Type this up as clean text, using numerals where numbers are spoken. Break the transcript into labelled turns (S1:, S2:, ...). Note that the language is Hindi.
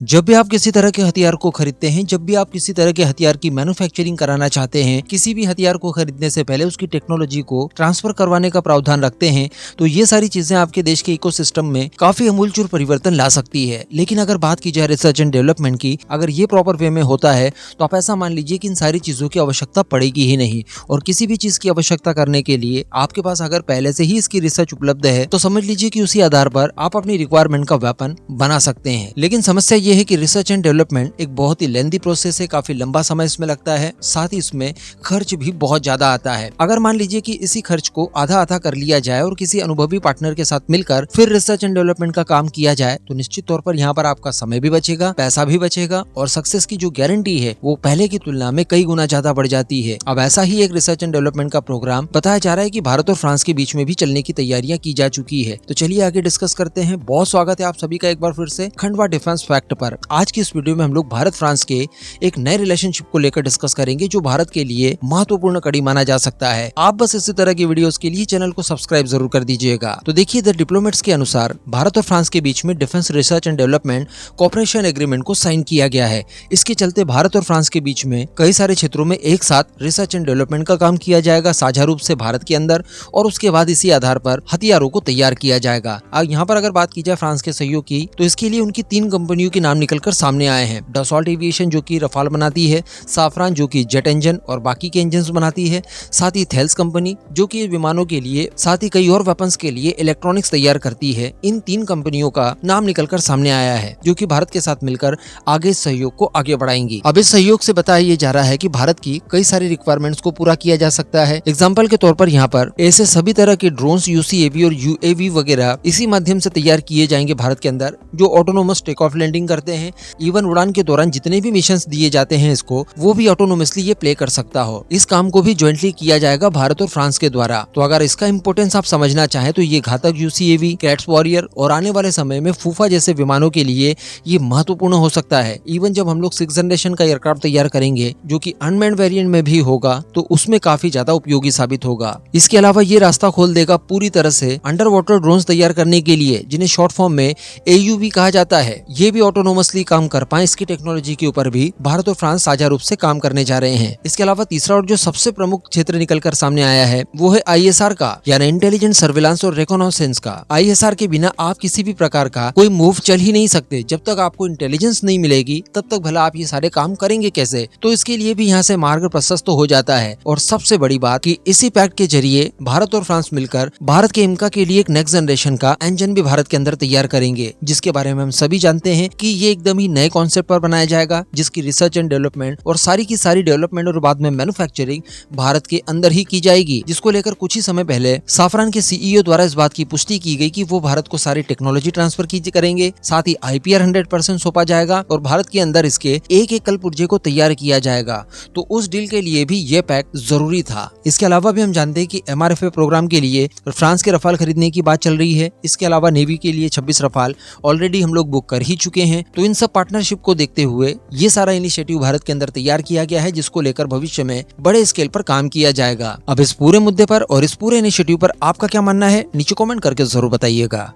S1: जब भी आप किसी तरह के हथियार को खरीदते हैं, जब भी आप किसी तरह के हथियार की मैन्युफैक्चरिंग कराना चाहते हैं, किसी भी हथियार को खरीदने से पहले उसकी टेक्नोलॉजी को ट्रांसफर करवाने का प्रावधान रखते हैं, तो ये सारी चीजें आपके देश के इकोसिस्टम में काफी अमूलचूल परिवर्तन ला सकती है। लेकिन अगर बात की जाए रिसर्च एंड डेवलपमेंट की, अगर ये प्रॉपर वे में होता है तो आप ऐसा मान लीजिए कि इन सारी चीजों की आवश्यकता पड़ेगी ही नहीं। और किसी भी चीज की आवश्यकता करने के लिए आपके पास अगर पहले से ही इसकी रिसर्च उपलब्ध है तो समझ लीजिए कि उसी आधार पर आप अपनी रिक्वायरमेंट का वेपन बना सकते हैं। लेकिन समस्या ये है कि रिसर्च एंड डेवलपमेंट एक बहुत ही लेंथी प्रोसेस है, काफी लंबा समय इसमें लगता है, साथ ही इसमें खर्च भी बहुत ज्यादा आता है। अगर मान लीजिए कि इसी खर्च को आधा आधा कर लिया जाए और किसी अनुभवी पार्टनर के साथ मिलकर फिर रिसर्च एंड डेवलपमेंट का काम किया जाए तो निश्चित तौर पर यहाँ पर आपका समय भी बचेगा, पैसा भी बचेगा और सक्सेस की जो गारंटी है वो पहले की तुलना में कई गुना ज्यादा बढ़ जाती है। अब ऐसा ही एक रिसर्च एंड डेवलपमेंट का प्रोग्राम बताया जा रहा है कि भारत और फ्रांस के बीच में भी चलने की तैयारियां की जा चुकी है। तो चलिए आगे डिस्कस करते हैं। बहुत स्वागत है आप सभी का एक बार फिर से खंडवा डिफेंस फैक्ट पर। आज की इस वीडियो में हम लोग भारत फ्रांस के एक नए रिलेशनशिप को लेकर डिस्कस करेंगे जो भारत के लिए महत्वपूर्ण कड़ी माना जा सकता है। आप बस इसी तरह की वीडियोस के लिए चैनल को सब्सक्राइब जरूर कर दीजिएगा। तो देखिए, द डिप्लोमेट्स के अनुसार भारत और फ्रांस के बीच में defence research and development cooperation agreement को साइन किया गया है। इसके चलते भारत और फ्रांस के बीच में कई सारे क्षेत्रों में एक साथ रिसर्च एंड डेवलपमेंट का काम किया जाएगा साझा रूप से भारत के अंदर, और उसके बाद इसी आधार पर हथियारों को तैयार किया जाएगा। यहाँ पर अगर बात की जाए फ्रांस के सहयोग की, तो इसके लिए उनकी 3 कंपनियों के नाम निकलकर सामने आए हैं। डसॉल्ट एविएशन जो कि रफाल बनाती है, साफरान जो कि जेट इंजन और बाकी के इंजन बनाती है, साथ ही थेल्स कंपनी जो कि विमानों के लिए साथ ही कई और वेपन्स के लिए इलेक्ट्रॉनिक्स तैयार करती है। इन 3 कंपनियों का नाम निकलकर सामने आया है जो कि भारत के साथ मिलकर आगे सहयोग को आगे बढ़ाएंगी। अब इस सहयोग से बताया ये जा रहा है कि भारत की कई सारी रिक्वायरमेंट्स को पूरा किया जा सकता है। एग्जाम्पल के तौर पर यहाँ पर ऐसे सभी तरह के ड्रोन्स, यूसीएवी और यूएवी वगैरह इसी माध्यम से तैयार किए जाएंगे भारत के अंदर, जो ऑटोनोमस टेक ऑफ लैंडिंग करते हैं। इवन उड़ान के दौरान जितने भी मिशंस दिए जाते हैं इसको, वो भी ऑटोनोमसली ये प्ले कर सकता हो। इस काम को भी ज्वाइंटली किया जाएगा भारत और फ्रांस के द्वारा। तो अगर इसका इंपोर्टेंस आप समझना चाहें तो ये घातक यूसीएवी, कैट्स वॉरियर और आने वाले समय में फूफा जैसे विमानों के लिए ये महत्वपूर्ण हो सकता है। इवन जब हम लोग 6th जनरेशन का एयरक्राफ्ट तैयार करेंगे जो कि अनमैन्ड वेरिएंट में भी होगा, तो उसमें काफी ज्यादा उपयोगी साबित होगा। इसके अलावा ये रास्ता खोल देगा पूरी तरह से अंडर वाटर ड्रोन्स तैयार करने के लिए, जिन्हें शॉर्ट फॉर्म में एयूवी कहा जाता है। ये भी ऑटोनोमसली काम कर पाए, इसकी टेक्नोलॉजी के ऊपर भी भारत और फ्रांस साझा रूप से काम करने जा रहे हैं। इसके अलावा तीसरा और जो सबसे प्रमुख क्षेत्र निकलकर सामने आया है वो है आईएसआर का, यानी इंटेलिजेंस, सर्विलांस और रिकॉनाइसेंस का। आईएसआर के बिना आप किसी भी प्रकार का कोई मूव चल ही नहीं सकते। जब तक आपको इंटेलिजेंस नहीं मिलेगी तब तक भला आप ये सारे काम करेंगे कैसे। तो इसके लिए भी यहाँ से मार्ग प्रशस्त हो जाता है। और सबसे बड़ी बात कि इसी पैक्ट के जरिए भारत और फ्रांस मिलकर भारत के इमका के लिए एक नेक्स्ट जनरेशन का इंजन भी भारत के अंदर तैयार करेंगे, जिसके बारे में हम सभी जानते हैं कि ये एकदम ही नए कॉन्सेप्ट पर बनाया जाएगा, जिसकी रिसर्च एंड डेवलपमेंट और सारी की सारी डेवलपमेंट और बाद में मैन्युफैक्चरिंग भारत के अंदर ही की जाएगी। जिसको लेकर कुछ ही समय पहले साफरान के सीईओ द्वारा इस बात की पुष्टि की गई कि वो भारत को सारी टेक्नोलॉजी ट्रांसफर करेंगे, साथ ही आईपीआर 100% सौंपा जाएगा और भारत के अंदर इसके एक कल पुर्जे को तैयार किया जाएगा। तो उस डील के लिए भी ये पैक्ट जरूरी था। इसके अलावा भी हम जानते हैं कि एमआरएफए प्रोग्राम के लिए फ्रांस के रफाल खरीदने की बात चल रही है। इसके अलावा नेवी के लिए 26 रफाल ऑलरेडी हम लोग बुक कर ही चुके हैं। तो इन सब पार्टनरशिप को देखते हुए ये सारा इनिशिएटिव भारत के अंदर तैयार किया गया है, जिसको लेकर भविष्य में बड़े स्केल पर काम किया जाएगा। अब इस पूरे मुद्दे पर और इस पूरे इनिशिएटिव पर आपका क्या मानना है, नीचे कमेंट करके जरूर बताइएगा।